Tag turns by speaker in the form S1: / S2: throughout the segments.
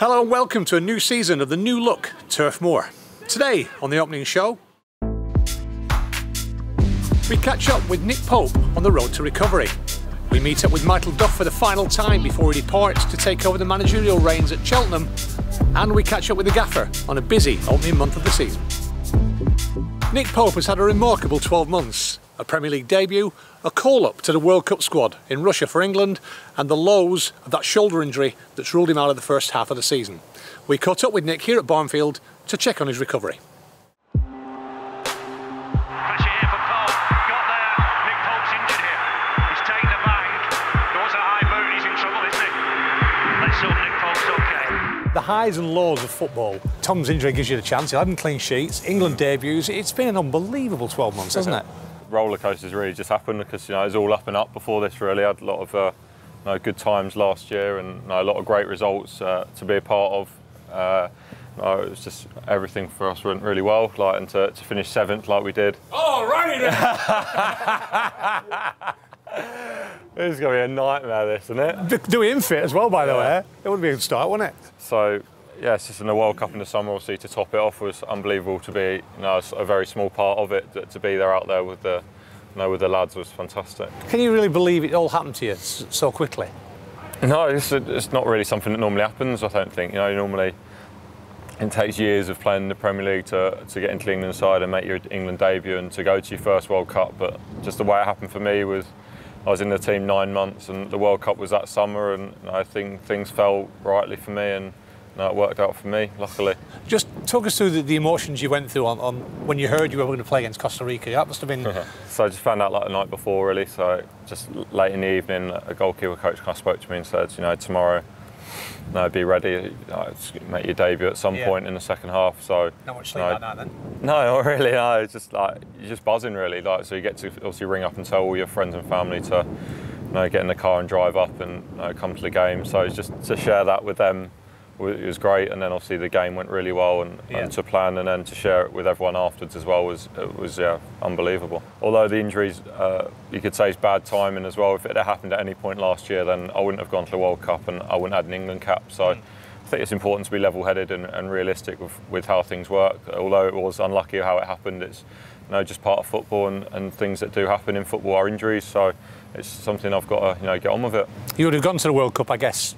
S1: Hello and welcome to a new season of the new look Turf Moor. Today on the opening show, we catch up with Nick Pope on the road to recovery. We meet up with Michael Duff for the final time before he departs to take over the managerial reins at Cheltenham, and we catch up with the gaffer on a busy opening month of the season. Nick Pope has had a remarkable 12 months, a Premier League debut, a call-up to the World Cup squad in Russia for England, and the lows of that shoulder injury that's ruled him out of the first half of the season. We caught up with Nick here at Barnfield to check on his recovery.
S2: Pressure here for Pope. Got there. Nick Pope's injured here. He's taken the bank. There was a high boot. He's in trouble, isn't he? Let's hope Nick Pope's okay.
S1: The highs and lows of football. Tom's injury gives you the chance. 11 clean sheets, England debuts. It's been an unbelievable 12 months, hasn't it?
S3: Roller coasters really just happened because it was all up and up before this. Really had a lot of good times last year and a lot of great results to be a part of. It was just everything for us went really well, and to finish 7th like we did.
S1: Oh, righty then!
S3: This is going to be a nightmare, this, isn't it?
S1: Do we infit as well, by the way? It would be a good start, wouldn't it?
S3: So, yeah, it's just in the World Cup in the summer, obviously, to top it off was unbelievable to be, a very small part of it. To be there out there with the lads was fantastic. Can
S1: you really believe it all happened to you so quickly?
S3: No, it's not really something that normally happens, I don't think. Normally it takes years of playing in the Premier League to get into the England side and make your England debut and to go to your first World Cup. But just the way it happened for me was I was in the team 9 months and the World Cup was that summer, and I think things fell rightly for me and it worked out for me, luckily. Just
S1: talk us through the emotions you went through on when you heard you were going to play against Costa Rica. That must have been...
S3: So I just found out the night before, really. So just late in the evening, a goalkeeper coach kind of spoke to me and said, tomorrow, be ready, make your debut at some point in the second half. So
S1: not much sleep like that then?
S3: No, not really. No, it's just you're just buzzing really. So you get to obviously ring up and tell all your friends and family to get in the car and drive up and come to the game. So it's just to share that with them. It was great, and then obviously the game went really well and to plan and then to share it with everyone afterwards as well was unbelievable. Although the injuries, you could say, is bad timing as well. If it had happened at any point last year, then I wouldn't have gone to the World Cup and I wouldn't have had an England cap. So I think it's important to be level-headed and realistic with how things work. Although it was unlucky how it happened, it's just part of football, and things that do happen in football are injuries. So it's something I've got to get on with it.
S1: You would have gone to the World Cup, I guess.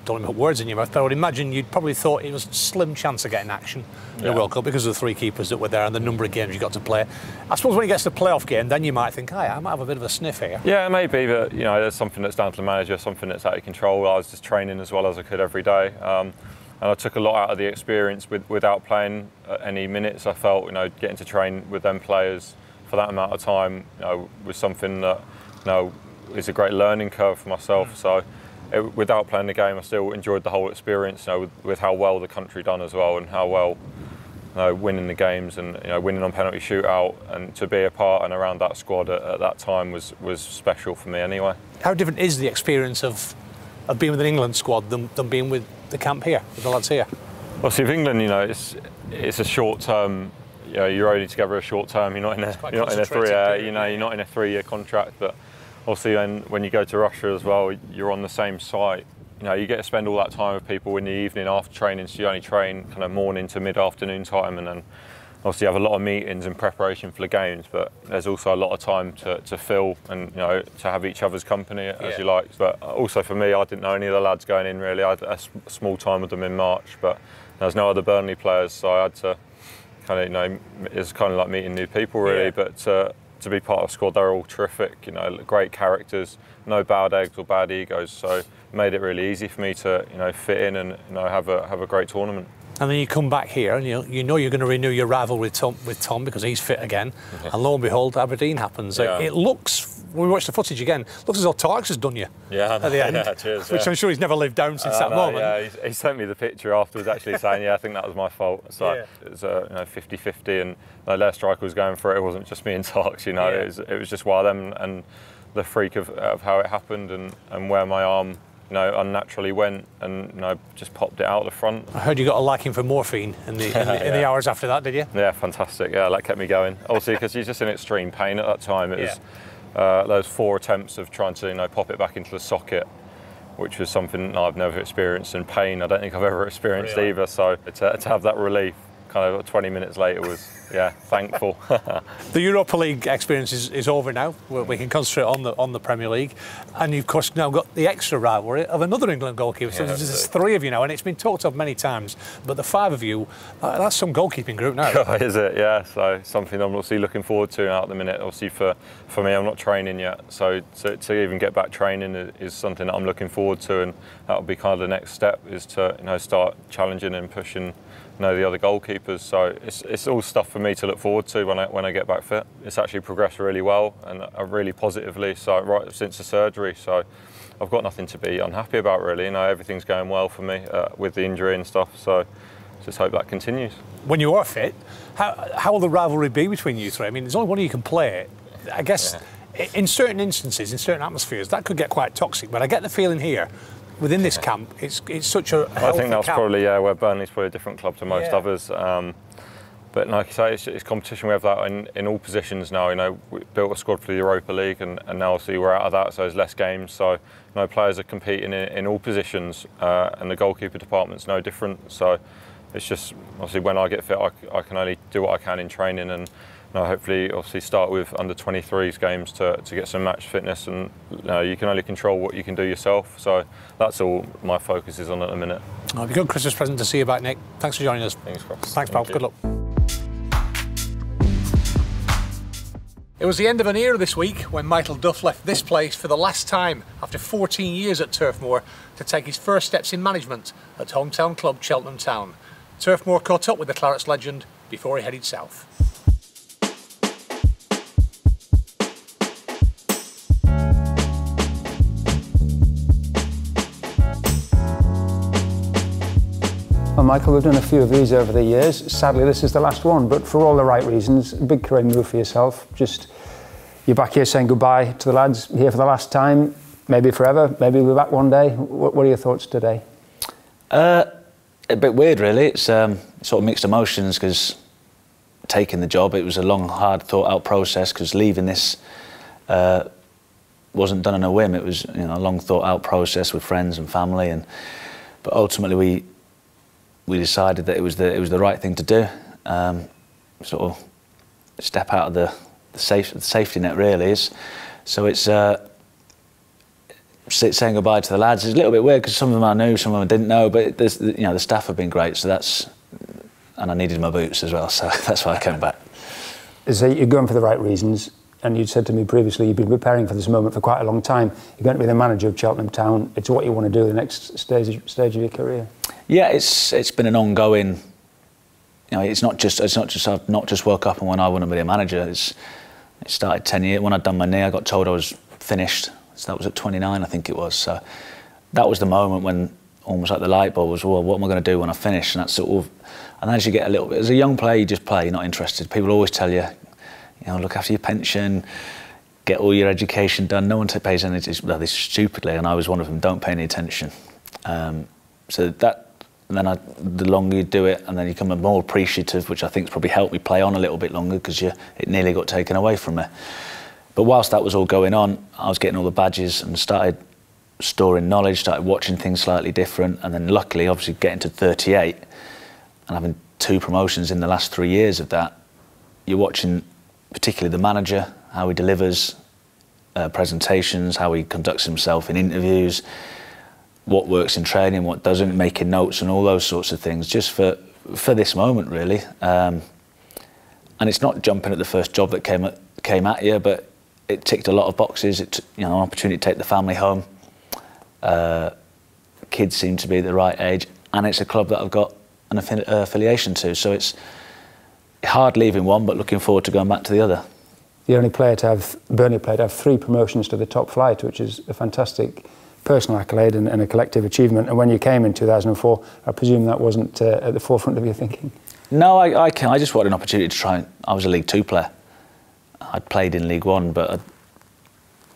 S1: Don't want to put words in your mouth, but I would imagine you'd probably thought it was a slim chance of getting action in the World Cup because of the 3 keepers that were there and the number of games you got to play. I suppose when it gets to the playoff game, then you might think, hey, I might have a bit of a sniff here. Yeah,
S3: maybe, but there's something that's down to the manager, something that's out of control. I was just training as well as I could every day, and I took a lot out of the experience without playing any minutes. I felt, getting to train with them players for that amount of time, was something that, is a great learning curve for myself. So. Without playing the game, I still enjoyed the whole experience, with how well the country done as well, and how well winning the games and winning on penalty shootout, and to be a part and around that squad at that time was special for me anyway.
S1: How different is the experience of being with an England squad than being with the camp here, with the lads here?
S3: Well, see, with England, it's a short term. You're only together a short term. You're not in a 3-year contract, but. Obviously, when you go to Russia as well, you're on the same site. You get to spend all that time with people in the evening after training, so you only train kind of morning to mid-afternoon time, and then obviously you have a lot of meetings in preparation for the games, but there's also a lot of time to fill and to have each other's company as you like. But also for me, I didn't know any of the lads going in really. I had a small time with them in March, but there's no other Burnley players, so I had to kind of, it's kind of like meeting new people really, but to be part of the squad, they're all terrific, great characters, no bad eggs or bad egos, so it made it really easy for me to, fit in and, have a great tournament.
S1: And then you come back here and you're going to renew your rivalry with Tom because he's fit again, and lo and behold, Aberdeen happens. It looks, when we watch the footage again, looks as though Tarks has done you at the end, which I'm sure he's never lived down since that moment.
S3: Yeah, he sent me the picture afterwards actually saying, I think that was my fault. So it was 50-50 and their striker was going for it. It wasn't just me and Tarks, it was just one of them and the freak of how it happened and where my arm unnaturally went and just popped it out the front.
S1: I heard you got a liking for morphine in the hours after that, did you?
S3: Yeah, fantastic. Yeah, that kept me going. Obviously, because you're just in extreme pain at that time. It was those 4 attempts of trying to pop it back into the socket which was something I've never experienced, and pain I don't think I've ever experienced either. So to have that relief kind of 20 minutes later was, yeah, thankful.
S1: The Europa League experience is over now. We can concentrate on the Premier League, and you've of course now got the extra rivalry of another England goalkeeper. So there's three of you now, and it's been talked of many times. But the five of you, that's some goalkeeping group now.
S3: Is it? Yeah. So something I'm obviously looking forward to now at the minute. Obviously for me, I'm not training yet, so to even get back training is something that I'm looking forward to, and that'll be kind of the next step, is to start challenging and pushing the other goalkeepers. So it's all stuff for me to look forward to when I get back fit. It's actually progressed really well and really positively. So right since the surgery, so I've got nothing to be unhappy about really. Everything's going well for me with the injury and stuff. So just hope that continues. When
S1: you are fit, how will the rivalry be between you three? I mean, there's only one of you can play. I guess in certain instances, in certain atmospheres, that could get quite toxic. But I get the feeling here, within this camp, it's such a healthy
S3: I think that's
S1: camp.
S3: probably where Burnley's probably a different club to most others. But like I say, it's competition. We have that in all positions now. We built a squad for the Europa League, and now obviously we're out of that, so there's less games. So players are competing in all positions, and the goalkeeper department's no different. So it's just obviously when I get fit, I can only do what I can in training, and hopefully obviously start with under 23s games to get some match fitness, and you can only control what you can do yourself. So that's all my focus is on at the minute.
S1: It'll be a good Christmas present to see you back, Nick. Thanks for joining us.
S3: Thanks, Cross.
S1: Thanks, pal. Good luck. It was the end of an era this week when Michael Duff left this place for the last time after 14 years at Turf Moor to take his first steps in management at hometown club Cheltenham Town. Turf Moor caught up with the Clarets legend before he headed south.
S4: Well, Michael, we've done a few of these over the years. Sadly, this is the last one, but for all the right reasons. A big career move for yourself. Just, you're back here saying goodbye to the lads, here for the last time, maybe forever, maybe we'll be back one day. What are your thoughts today?
S5: A bit weird, really. It's sort of mixed emotions, because taking the job, it was a long, hard, thought-out process, because leaving this wasn't done on a whim. It was a long, thought-out process with friends and family, but ultimately we decided that it was the right thing to do. Sort of step out of the safety net, really. So it's saying goodbye to the lads. It's a little bit weird, because some of them I knew, some of them I didn't know, but the staff have been great. So and I needed my boots as well, so that's why I came back.
S4: So you're going for the right reasons, and you'd said to me previously you've been preparing for this moment for quite a long time. You're going to be the manager of Cheltenham Town. It's what you want to do the next stage of your career. Yeah,
S5: it's been an ongoing. It's not just I've not just woke up and when I want to be a manager. It started 10 years when I'd done my knee. I got told I was finished. So that was at 29, I think it was. So that was the moment when almost like the light bulb was, well, what am I going to do when I finish? And that's sort of. And as you get a little bit, as a young player, you just play. You're not interested. People always tell you, look after your pension, get all your education done. No one pays any attention. Well, this stupidly, and I was one of them. Don't pay any attention. So that, and then the longer you do it, and then you become more appreciative, which I think has probably helped me play on a little bit longer, because it nearly got taken away from me. But whilst that was all going on, I was getting all the badges and started storing knowledge, started watching things slightly different, and then luckily, obviously, getting to 38 and having 2 promotions in the last 3 years of that, you're watching particularly the manager, how he delivers presentations, how he conducts himself in interviews, what works in training, what doesn't, making notes and all those sorts of things, just for this moment, really. And it's not jumping at the first job that came at you, but it ticked a lot of boxes. An opportunity to take the family home. Kids seem to be the right age, and it's a club that I've got an affiliation to. So it's hard leaving one, but looking forward to going back to the other.
S4: The only player to have, Burnley player to have 3 promotions to the top flight, which is a fantastic personal accolade and a collective achievement. And when you came in 2004, I presume that wasn't at the forefront of your thinking?
S5: No, I just wanted an opportunity to try. I was a League 2 player. I'd played in League 1, but a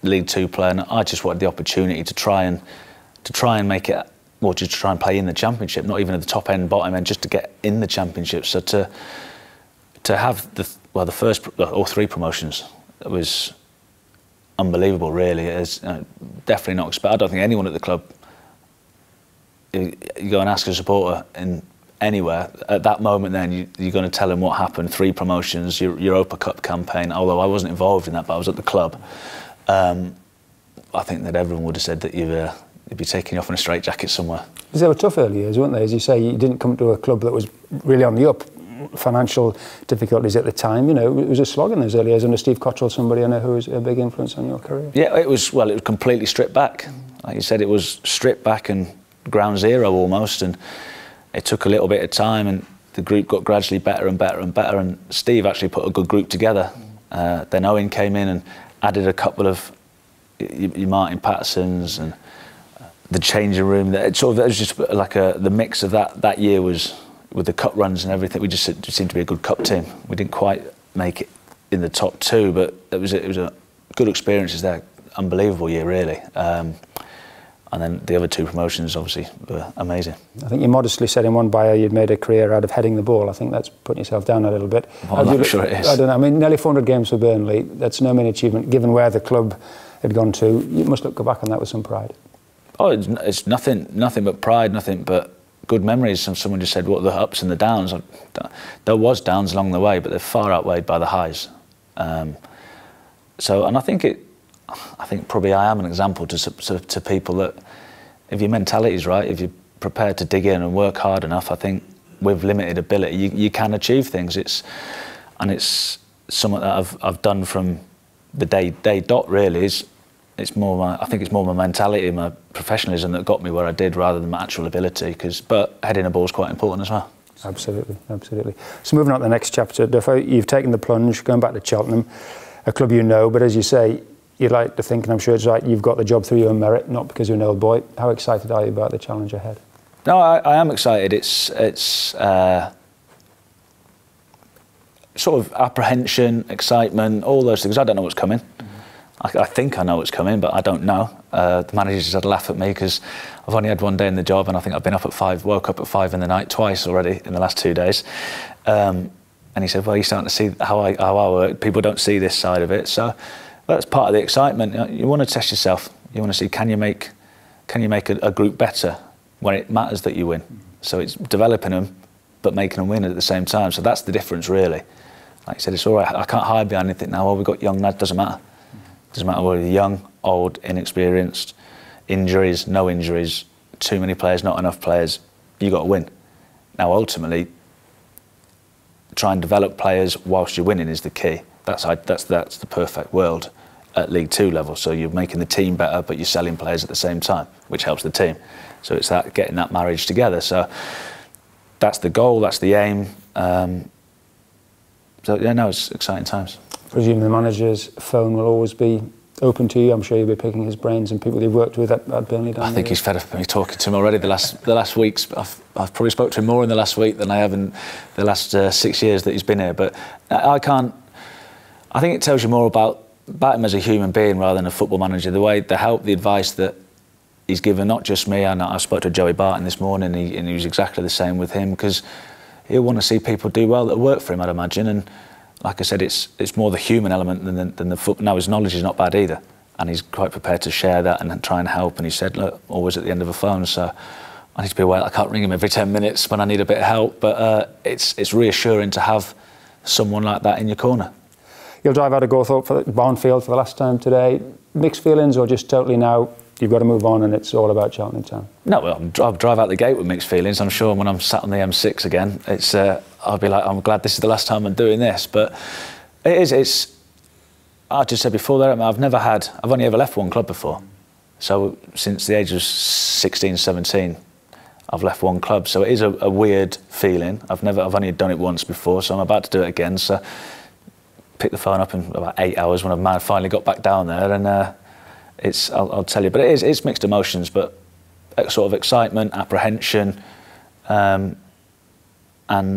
S5: League 2 player, and I just wanted the opportunity to try and make it, or just to try and play in the Championship, not even at the top end, bottom end, just to get in the Championship. So to have the first, all 3 promotions, it was unbelievable, really. It's definitely not expected. I don't think anyone at the club you go and ask a supporter in anywhere at that moment, then you're going to tell them what happened. 3 promotions, your Europa Cup campaign, although I wasn't involved in that, but I was at the club. I think that everyone would have said that you'd be taking you off in a straitjacket somewhere.
S4: Because they were tough early years, weren't they? As you say, you didn't come to a club that was really on the up. Financial difficulties at the time, you know, it was a slog in those early years under Steve Cottrell, somebody I know who was a big influence on your career.
S5: Yeah, it was completely stripped back. Like you said, it was stripped back and ground zero almost, and it took a little bit of time, and the group got gradually better and better and better, and Steve actually put a good group together. Then Owen came in and added a couple of your Martin Pattersons and the changing room. It was just like the mix of that year was, with the cup runs and everything, we just seemed to be a good cup team. We didn't quite make it in the top 2, but it was a good experiences there. Unbelievable year, really. And then the other 2 promotions, obviously, were amazing.
S4: I think you modestly said in one bio you'd made a career out of heading the ball. I think that's putting yourself down a little bit.
S5: Well, I'm sure it is.
S4: I don't know. I mean, nearly 400 games for Burnley. That's no mean achievement, given where the club had gone to. You must go back on that with some pride.
S5: Oh, it's nothing but pride, nothing but good memories. Someone just said, what are the ups and the downs? There was downs along the way, but they're far outweighed by the highs. And I think probably I am an example to people that if your mentality is right, if you're prepared to dig in and work hard enough, I think with limited ability you can achieve things. It's something that I've done from the day dot, really. It's more I think it's more my mentality and my professionalism that got me where I did, rather than my actual ability. But heading a ball is quite important as well.
S4: Absolutely, absolutely. So moving on to the next chapter, Duff, you've taken the plunge, going back to Cheltenham, a club you know, but as you say, you'd like to think, and I'm sure it's right, you've got the job through your own merit, not because you're an old boy. How excited are you about the challenge ahead?
S5: No, I am excited. It's sort of apprehension, excitement, all those things. I don't know what's coming. I think I know what's coming, but I don't know. The manager just had a laugh at me because I've only had 1 day in the job, and I think I've been up at 5, woke up at 5 in the night twice already in the last 2 days. And he said, well, you're starting to see how I work. People don't see this side of it. So that's part of the excitement. You want to test yourself. You want to see, can you make a group better when it matters that you win? So it's developing them, but making them win at the same time. So that's the difference, really. Like I said, it's all right. I can't hide behind anything now. Well, we've got young lads, doesn't matter. Doesn't matter whether you're young, old, inexperienced, injuries, no injuries, too many players, not enough players. You got to win. Now, ultimately, try and develop players whilst you're winning is the key. That's the perfect world at League 2 level. So you're making the team better, but you're selling players at the same time, which helps the team. So it's that getting that marriage together. So that's the goal. That's the aim. So yeah, no, it's exciting times.
S4: Presume the manager's phone will always be open to you. I'm sure you'll be picking his brains and people you've worked with at Burnley.
S5: I think he's fed up of me talking to him already. The last weeks, I've probably spoke to him more in the last week than I have in the last 6 years that he's been here. But I think it tells you more about him as a human being rather than a football manager. The help, the advice that he's given, not just me. And I spoke to Joey Barton this morning, and he was exactly the same with him, because he'll want to see people do well that work for him, I'd imagine. And like I said, it's more the human element than the football. Now, his knowledge is not bad either, and he's quite prepared to share that and try and help. And he said, look, always at the end of a phone, so I need to be aware I can't ring him every 10 minutes when I need a bit of help, but it's reassuring to have someone like that in your corner.
S4: You'll drive out of Gawthorpe for Barnfield for the last time today. Mixed feelings, or just totally now you've got to move on and it's all about Cheltenham Town?
S5: No, well, I'll drive out the gate with mixed feelings. I'm sure when I'm sat on the M6 again, it's I'll be like, I'm glad this is the last time I'm doing this. But it's I just said before that, I've only ever left one club before. So since the age of 16, 17, I've left one club. So it is a weird feeling. I've only done it once before, so I'm about to do it again. So picked the phone up in about 8 hours when I finally got back down there, and I'll tell you, but it's mixed emotions, but sort of excitement, apprehension, and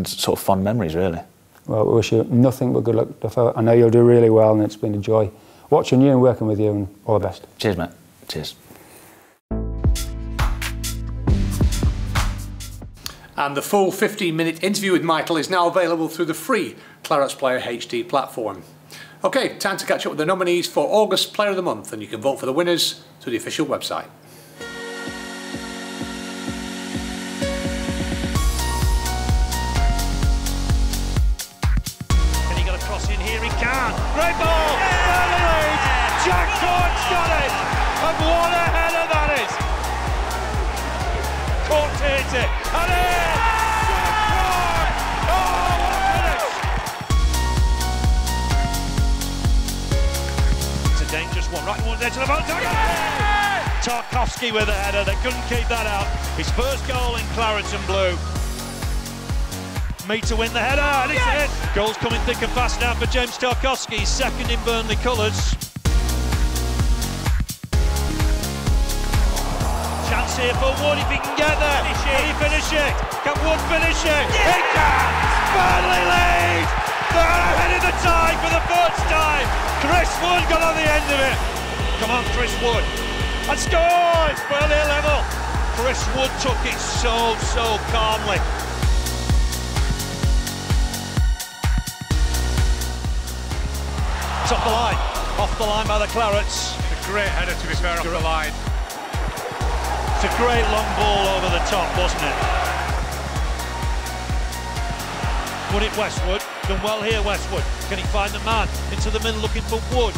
S5: sort of fond memories, really. Well,
S4: we wish you nothing but good luck, Duff. I know you'll do really well, and it's been a joy watching you and working with you, and all the best.
S5: Cheers, mate. Cheers.
S1: And the full 15-minute interview with Michael is now available through the free Clarets Player HD platform. OK, time to catch up with the nominees for August Player of the Month, and you can vote for the winners through the official website.
S2: here, he can. Great ball! Burnley! Jack Cork's got it! And what a header that is! Cork takes it, and in! Jack Cork! Oh, what a finish! It's a dangerous one, right one there to the ball. Tarkowski with a header, they couldn't keep that out. His first goal in claret and blue. Me to win the header, and it's in. Goals coming thick and fast now for James Tarkowski, second in Burnley colours. Chance here for Wood if he can get there. Can he finish it? Can Wood finish it? He can! Burnley lead! They're ahead of the tie for the first time. Chris Wood got on the end of it. Come on, Chris Wood. And scores! Burnley level. Chris Wood took it so calmly. It's off the line by the Clarets.
S1: A great header, to be fair, off the line.
S2: It's a great long ball over the top, wasn't it? Won it Westwood, done well here Westwood. Can he find the man? Into the middle looking for Wood.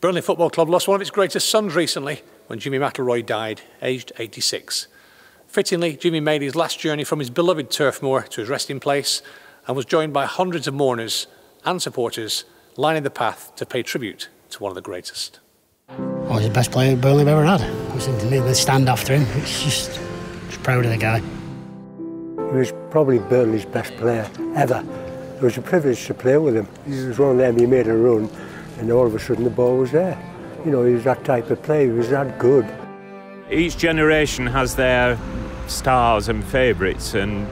S1: Burnley Football Club lost one of its greatest sons recently when Jimmy McIlroy died, aged 86. Fittingly, Jimmy made his last journey from his beloved Turf Moor to his resting place and was joined by hundreds of mourners and supporters lining the path to pay tribute to one of the greatest.
S6: Oh, he's the best player Burnley have ever had. I was in the stand after him. It's just proud of the guy.
S7: He was probably Burnley's best player ever. It was a privilege to play with him. He was one of them, he made a run, and all of a sudden the ball was there. You know, he was that type of player, he was that good.
S8: Each generation has their stars and favourites, and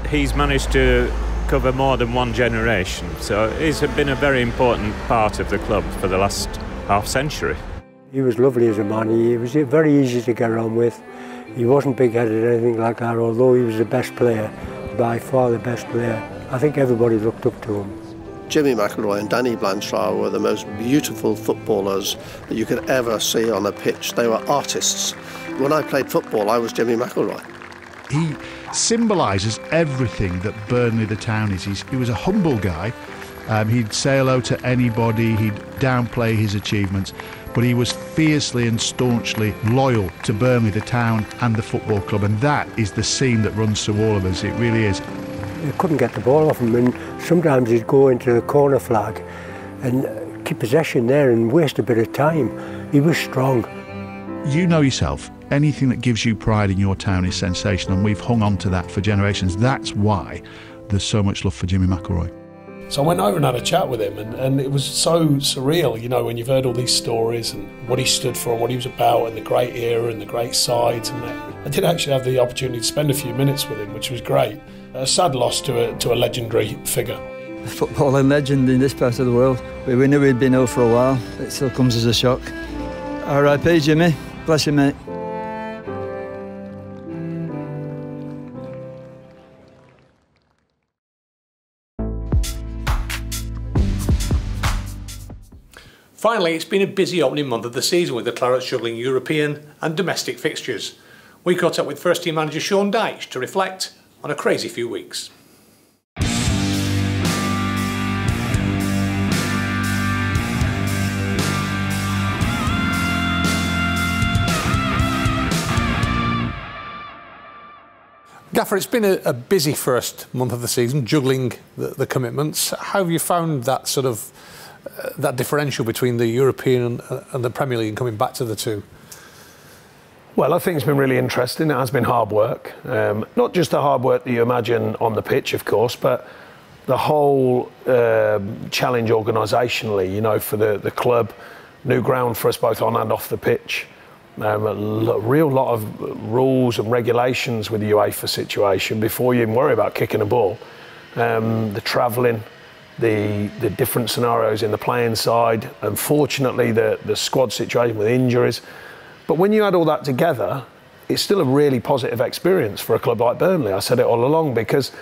S8: he's managed to cover more than one generation. So he's been a very important part of the club for the last half century.
S7: He was lovely as a man, he was very easy to get on with. He wasn't big-headed or anything like that, although he was the best player, by far the best player. I think everybody looked up to him.
S9: Jimmy McIlroy and Danny Blanchard were the most beautiful footballers that you could ever see on a pitch. They were artists. When I played football, I was Jimmy McIlroy.
S10: He symbolises everything that Burnley the town is. He was a humble guy. He'd say hello to anybody, he'd downplay his achievements, but he was fiercely and staunchly loyal to Burnley the town and the football club, and that is the seam that runs through all of us. It really is.
S7: You couldn't get the ball off him, and sometimes he'd go into the corner flag and keep possession there and waste a bit of time. He was strong.
S10: You know yourself, anything that gives you pride in your town is sensational, and we've hung on to that for generations. That's why there's so much love for Jimmy McIlroy.
S11: So I went over and had a chat with him, and it was so surreal, you know, when you've heard all these stories and what he stood for and what he was about and the great era and the great sides. And I did actually have the opportunity to spend a few minutes with him, which was great. A sad loss to a legendary figure.
S12: A footballing legend in this part of the world. We knew he'd been ill for a while. It still comes as a shock. R.I.P. Jimmy. Bless you, mate.
S1: Finally, it's been a busy opening month of the season with the Clarets juggling European and domestic fixtures. We caught up with first team manager Sean Dyche to reflect on a crazy few weeks. Gaffer, it's been a busy first month of the season, juggling the commitments. How have you found that sort of that differential between the European and the Premier League and coming back to the two?
S11: Well, I think it's been really interesting. It has been hard work. Not just the hard work that you imagine on the pitch, of course, but the whole challenge organisationally, you know, for the club. New ground for us both on and off the pitch. A real lot of rules and regulations with the UEFA situation before you even worry about kicking a ball. The travelling, the different scenarios in the playing side, unfortunately the squad situation with injuries. But when you add all that together, it's still a really positive experience for a club like Burnley. I said it all along, because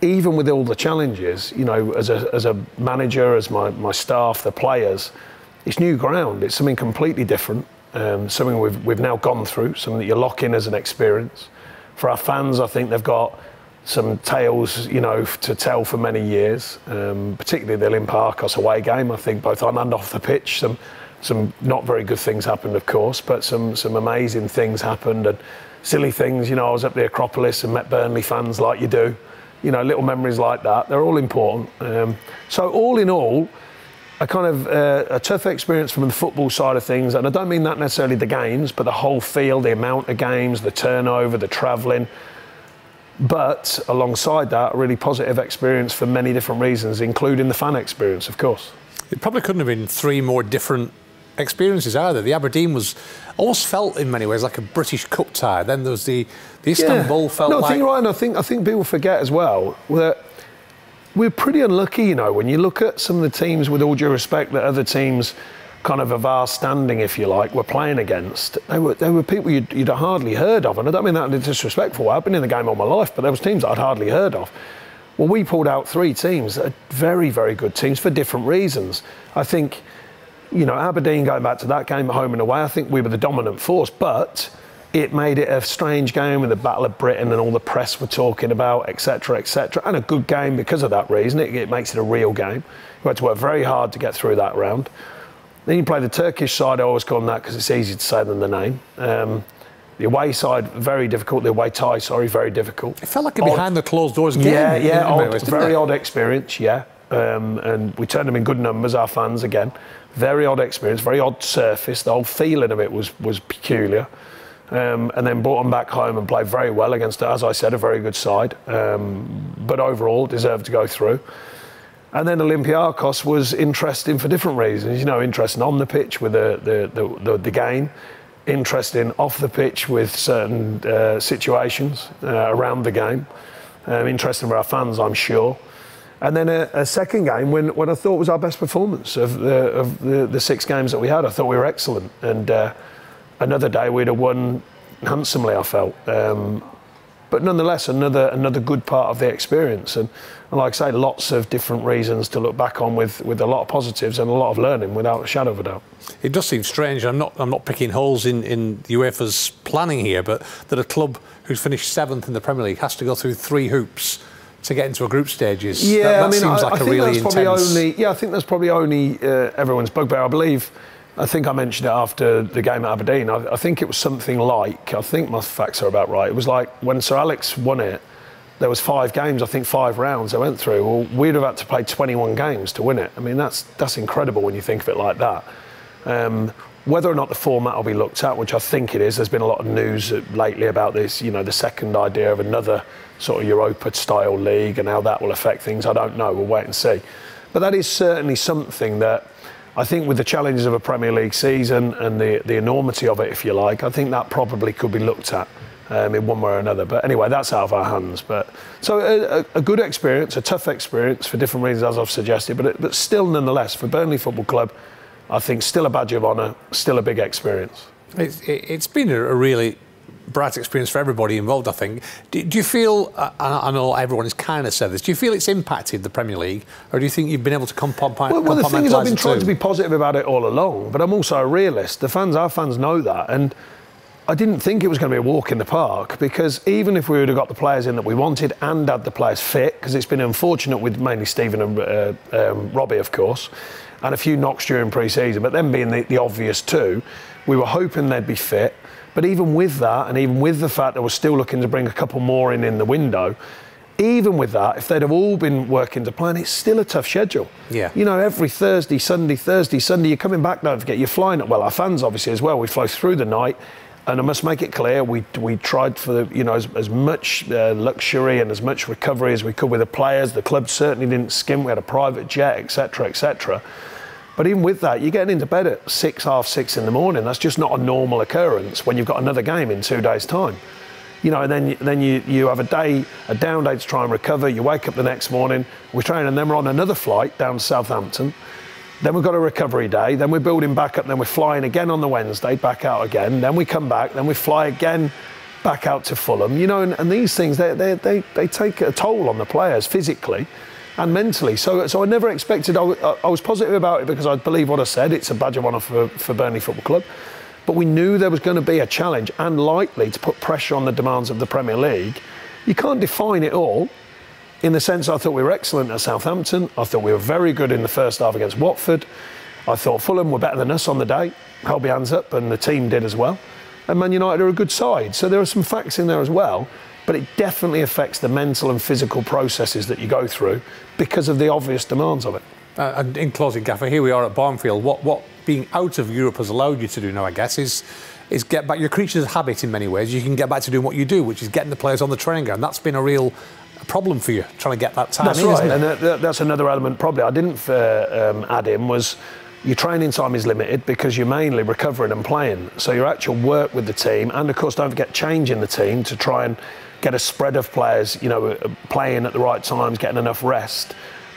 S11: even with all the challenges, you know, as a manager, as my staff, the players, it's new ground. It's something completely different, something we've now gone through, something that you lock in as an experience. For our fans, I think they've got some tales, you know, to tell for many years, particularly the Olympiacos away game. I think both on and off the pitch, some not very good things happened, of course, but some amazing things happened, and silly things. You know, I was at the Acropolis and met Burnley fans like you do. You know, little memories like that. They're all important. So all in all, a kind of a tough experience from the football side of things, and I don't mean that necessarily the games, but the whole field, the amount of games, the turnover, the travelling. But alongside that, a really positive experience for many different reasons, including the fan experience, of course.
S1: It probably couldn't have been three more different experiences either. The Aberdeen was almost felt in many ways like a British Cup tie. Then there was the Istanbul felt like...
S11: No, I think, Ryan, I think people forget as well that we're pretty unlucky, you know, when you look at some of the teams, with all due respect, that other teams kind of our standing, if you like, were playing against. They were people you'd hardly heard of, and I don't mean that in a disrespectful way. I've been in the game all my life, but there was teams that I'd hardly heard of. Well, we pulled out 3 teams that are very, very good teams for different reasons. I think, you know, Aberdeen, going back to that game at home and away, I think we were the dominant force, but it made it a strange game with the Battle of Britain and all the press were talking about, etc., etc., and a good game because of that reason. It makes it a real game. You had to work very hard to get through that round. Then you play the Turkish side. I always call them that because it's easier to say than the name. The away side, very difficult. The away tie, sorry, very difficult.
S1: It felt like a behind the closed doors game.
S11: Yeah, very odd experience, yeah. And we turned them in good numbers, our fans, again. Very odd experience, very odd surface. The whole feeling of it was peculiar. And then brought them back home and played very well against, as I said, a very good side. But overall, deserved to go through. And then Olympiacos was interesting for different reasons. You know, interesting on the pitch with the game, interesting off the pitch with certain situations around the game, interesting for our fans, I'm sure. And then a second game when I thought was our best performance of the 6 games that we had. I thought we were excellent, and another day we'd have won handsomely, I felt. But nonetheless, another good part of the experience, and like I say, lots of different reasons to look back on with a lot of positives and a lot of learning, without a shadow of a doubt.
S1: It does seem strange. I'm not picking holes in UEFA's planning here, but that a club who's finished 7th in the Premier League has to go through 3 hoops to get into a group stages.
S11: Yeah,
S1: that seems like a really intense.
S11: I think that's probably only everyone's bugbear. I believe. I think I mentioned it after the game at Aberdeen. I think it was something like, I think my facts are about right, it was like when Sir Alex won it, there was 5 games, I think 5 rounds they went through. Well, we'd have had to play 21 games to win it. I mean, that's incredible when you think of it like that. Whether or not the format will be looked at, which I think it is, there's been a lot of news lately about this, you know, the second idea of another sort of Europa-style league and how that will affect things. I don't know, we'll wait and see. But that is certainly something that I think, with the challenges of a Premier League season and the enormity of it, if you like, I think that probably could be looked at in one way or another. But anyway, that's out of our hands. But so a good experience, a tough experience for different reasons, as I've suggested, but still, nonetheless, for Burnley Football Club, I think still a badge of honour, still a big experience.
S1: It's been a really bright experience for everybody involved, I think. Do you feel, I know everyone has kind of said this, do you feel it's impacted the Premier League, or do you think you've been able to compartmentalize?
S11: Well, the thing is, I've been trying to be positive about it all along, but I'm also a realist. Our fans know that, and I didn't think it was going to be a walk in the park, because even if we would have got the players in that we wanted and had the players fit, because it's been unfortunate with mainly Stephen and Robbie, of course, and a few knocks during pre-season, but them being the obvious 2, we were hoping they'd be fit. But even with that, and even with the fact that we're still looking to bring a couple more in the window, even with that, if they'd have all been working to plan, it's still a tough schedule.
S1: Yeah.
S11: You know, every Thursday, Sunday, you're coming back, don't forget, you're flying. Well, our fans obviously as well, we fly through the night, and I must make it clear, we tried for as much luxury and as much recovery as we could with the players. The club certainly didn't skimp. We had a private jet, etc., etc. But even with that, you're getting into bed at 6, half 6 in the morning. That's just not a normal occurrence when you've got another game in 2 days' time. You know, and then you have a down day to try and recover. You wake up the next morning, we train, and then we're on another flight down to Southampton. Then we've got a recovery day. Then we're building back up. Then we're flying again on the Wednesday, back out again. Then we come back. Then we fly again back out to Fulham. You know, and these things, they take a toll on the players physically. and mentally. So I never expected. I was positive about it because I believe what I said. It's a badge of honour for Burnley Football Club. But we knew there was going to be a challenge and likely to put pressure on the demands of the Premier League. You can't define it all. In the sense, I thought we were excellent at Southampton. I thought we were very good in the first half against Watford. I thought Fulham were better than us on the day. Held my hands up, and the team did as well. And Man United are a good side. So there are some facts in there as well. But it definitely affects the mental and physical processes that you go through because of the obvious demands of it.
S1: And in closing, Gaffer, here we are at Barnfield. What being out of Europe has allowed you to do now, I guess, is get back. Your creature's habit in many ways. You can get back to doing what you do, which is getting the players on the training ground. That's been a real problem for you, trying to get that time
S11: that's
S1: in,
S11: right,
S1: isn't it?
S11: And that's another element probably I didn't add in was your training time is limited because you're mainly recovering and playing. So your actual work with the team, and of course don't forget changing the team to try and get a spread of players, you know, playing at the right times, getting enough rest.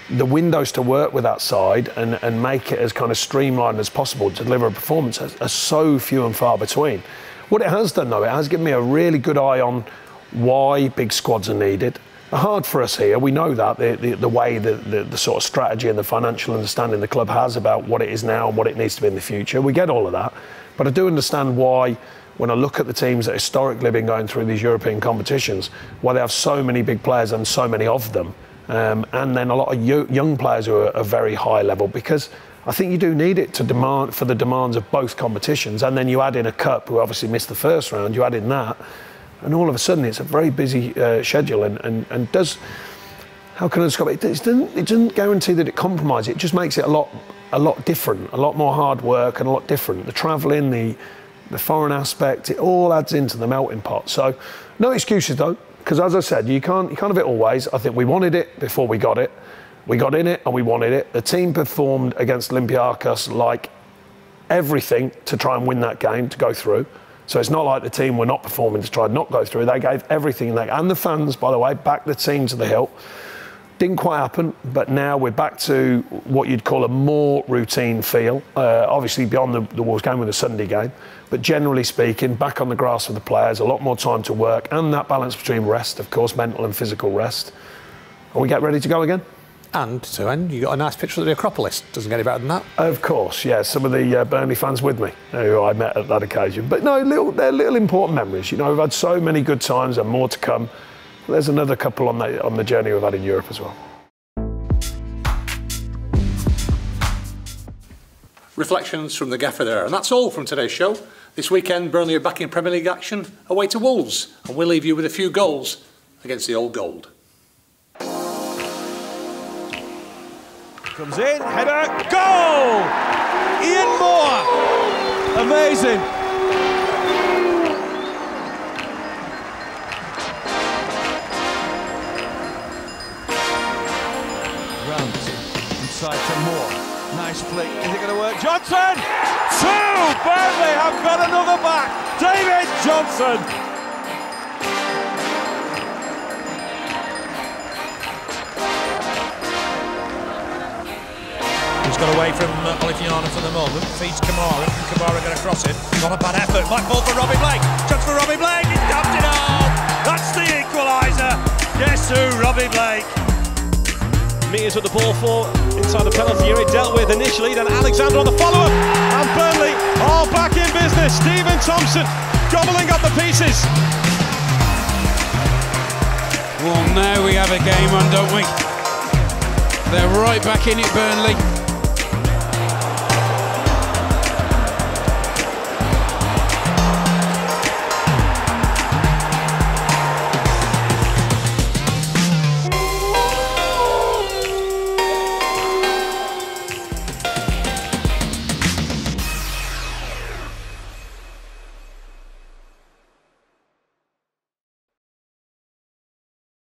S11: The windows to work with that side and make it as kind of streamlined as possible to deliver a performance are so few and far between. What it has done though, it has given me a really good eye on why big squads are needed. Hard for us here, we know that, the way the sort of strategy and the financial understanding the club has about what it is now and what it needs to be in the future. We get all of that, but I do understand why, when I look at the teams that historically have been going through these European competitions, why they have so many big players and so many of them. And then a lot of young players who are very high level, because I think you do need it to demand for the demands of both competitions. And then you add in a cup, who obviously missed the first round, you add in that, and all of a sudden it's a very busy schedule and does, how can I describe it? It doesn't guarantee that it compromises. It just makes it a lot different, a lot more hard work and a lot different. The travelling, the foreign aspect, it all adds into the melting pot. So no excuses though. Because as I said, you can't have it always. I think we wanted it before we got it. We got in it and we wanted it. The team performed against Olympiacos like everything to try and win that game, to go through. So it's not like the team were not performing to try and not go through. They gave everything. And the fans, by the way, backed the team to the hilt. Didn't quite happen, but now we're back to what you'd call a more routine feel. Obviously beyond the Wolves game with the Sunday game, but generally speaking, back on the grass with the players, a lot more time to work, and that balance between rest, of course, mental and physical rest. And we get ready to go again.
S1: And to end, you got a nice picture of the Acropolis. Doesn't get any better than that.
S11: Of course, yeah. Some of the Burnley fans with me, who I met at that occasion. But no, they're little important memories. You know, we've had so many good times and more to come. There's another couple on the journey we've had in Europe as well.
S1: Reflections from the Gaffer there. And that's all from today's show. This weekend, Burnley are back in Premier League action away to Wolves. And we'll leave you with a few goals against the Old Gold.
S2: Comes in, header, goal! Ian Moore! Amazing! Inside to Moore. Nice flick. Is it going to work? Johnson! 2! Burnley have got another back. David Johnson! He's got away from Oliviano for the moment. Feeds Kamara. Kamara going to cross it. Not a bad effort. Might fall for Robbie Blake. Chance for Robbie Blake. He's dumped it all. That's the equaliser. Guess who? Robbie Blake. Metres with the ball for inside the penalty area, dealt with initially, then Alexander on the follow-up, and Burnley are back in business. Stephen Thompson gobbling up the pieces.
S13: Well, now we have a game on, don't we? They're right back in it, Burnley.